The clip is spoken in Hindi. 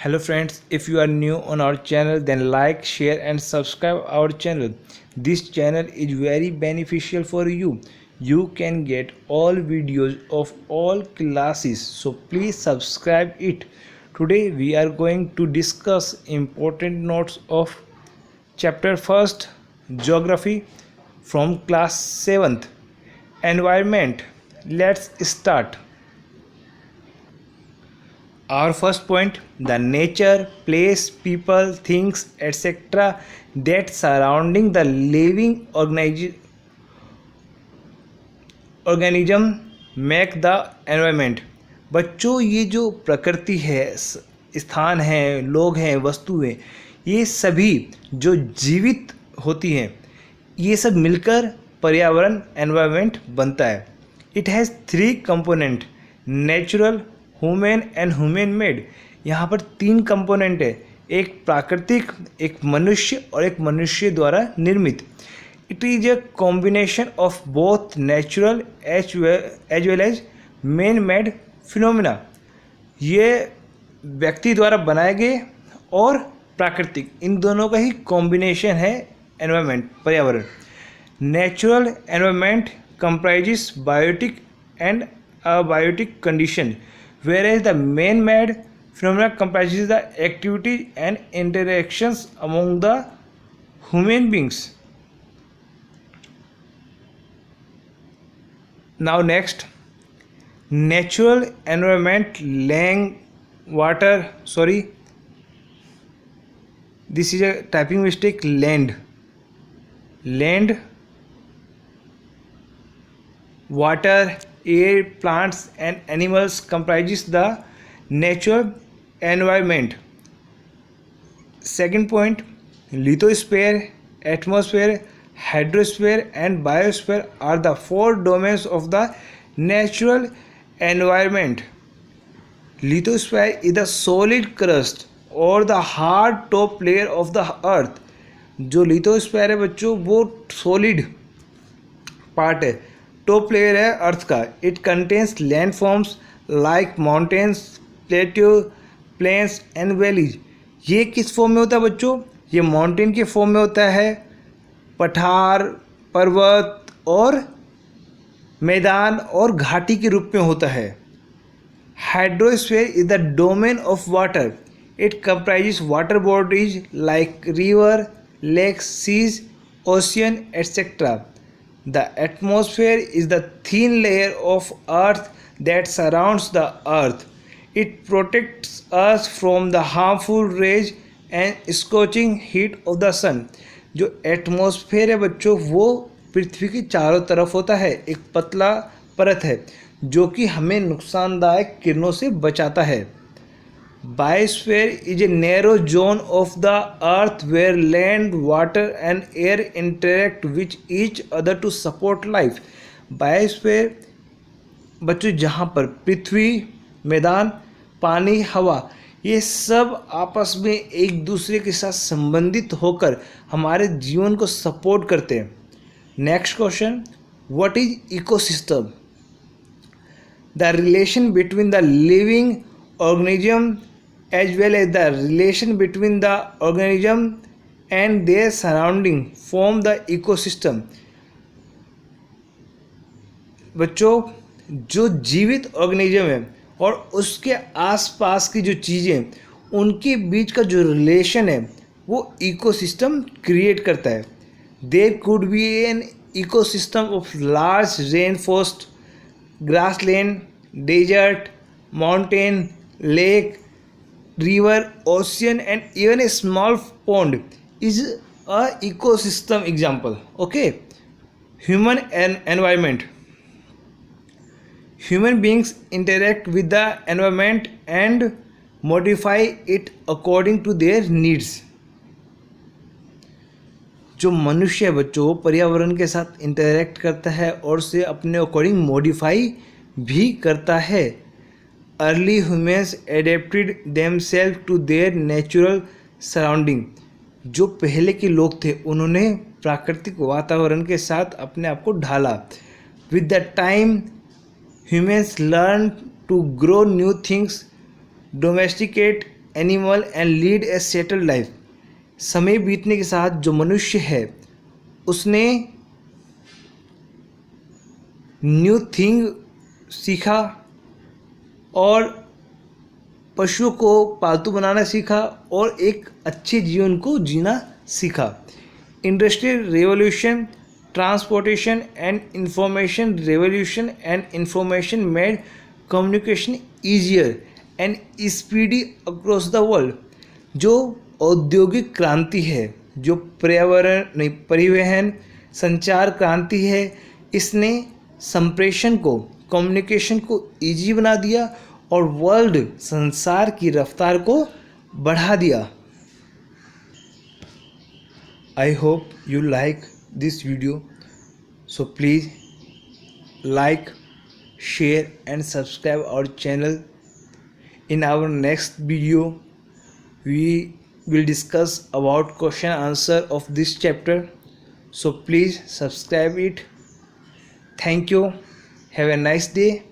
Hello friends, if you are new on our channel then like, share and subscribe our channel. This channel is very beneficial for you. You can get all videos of all classes, so please subscribe it. Today we are going to discuss important notes of chapter 1st Geography from class 7th Environment. Let's start. Our first point, the nature, place, people, things, etc. that surrounding the living organism make the environment. बच्चों ये जो प्रकृति है, स्थान हैं, लोग हैं, वस्तुएं, ये सभी जो जीवित होती हैं, ये सब मिलकर पर्यावरण एनवायरनमेंट बनता है. It has 3 component, natural, human and human made. यहाँ पर 3 कंपोनेंट है, एक प्राकृतिक, एक मनुष्य और एक मनुष्य द्वारा निर्मित. It is a combination of both natural as well as man made phenomena. ये व्यक्ति द्वारा बनाए गए और प्राकृतिक, इन दोनों का ही कॉम्बिनेशन है एनवायरनमेंट, पर्यावरण. Natural environment comprises biotic and abiotic condition, whereas the man-made phenomena comprises the activities and interactions among the human beings. Now next, natural environment, this is a typing mistake, land, water, air, plants and animals comprises the natural environment. Second point, lithosphere, atmosphere, hydrosphere and biosphere are the 4 domains of the natural environment. Lithosphere is the solid crust or the hard top layer of the earth. जो lithosphere है बच्चों, वो solid पार्ट है, टॉप लेयर है अर्थ का. It contains land forms like mountains, plateau, plains and valleys. ये किस फॉर्म में होता है बच्चों? ये माउंटेन के फॉर्म में होता है, पठार, पर्वत और मैदान और घाटी के रूप में होता है. Hydrosphere is the domain of water. It comprises water bodies like river, lakes, seas, ocean etcetera. The atmosphere is the thin layer of earth that surrounds the earth. It protects us from the harmful rays and scorching heat of the sun. जो एटमॉस्फेयर है बच्चों, वो पृथ्वी के चारों तरफ होता है, एक पतला परत है जो कि हमें नुकसानदायक किरणों से बचाता है. Biosphere is a narrow zone of the earth where land, water and air interact with each other to support life. Biosphere बच्चों जहाँ पर पृथ्वी, मैदान, पानी, हवा, ये सब आपस में एक दूसरे के साथ संबंधित होकर हमारे जीवन को सपोर्ट करते हैं. Next question, what is ecosystem? The relation between the living organism as well as the relation between the organism and their surrounding form the ecosystem. बच्चों जो जीवित ऑर्गेनिज्म है और उसके आसपास की जो चीज़ें, उनके बीच का जो रिलेशन है वो इकोसिस्टम क्रिएट करता है. There could be an ecosystem of large rain forest, grassland, desert, mountain, lake, river, ocean and even a small pond is a ecosystem example. Okay, human and environment. Human beings interact with the environment and modify it according to their needs. जो मनुष्य है बच्चों, पर्यावरण के साथ इंटरेक्ट करता है और उसे अपने अकॉर्डिंग मॉडिफाई भी करता है. Early humans adapted themselves to their natural surrounding. जो पहले के लोग थे उन्होंने प्राकृतिक वातावरण के साथ अपने आप को ढाला. With the time, humans learned to grow new things, domesticate animal and lead A settled life. समय बीतने के साथ जो मनुष्य है उसने न्यू थिंग सीखा और पशुओं को पालतू बनाना सीखा और एक अच्छे जीवन को जीना सीखा। Industrial revolution, transportation and information revolution and information made communication easier and speedy across the world. जो औद्योगिक क्रांति है, जो परिवहन संचार क्रांति है, इसने संप्रेषण को, कम्युनिकेशन को ईजी बना दिया और वर्ल्ड संसार की रफ्तार को बढ़ा दिया। I hope you like this video, so please like, share and subscribe our channel. In our next video we will discuss about question answer of this chapter, so please subscribe it. Thank you. Have a nice day.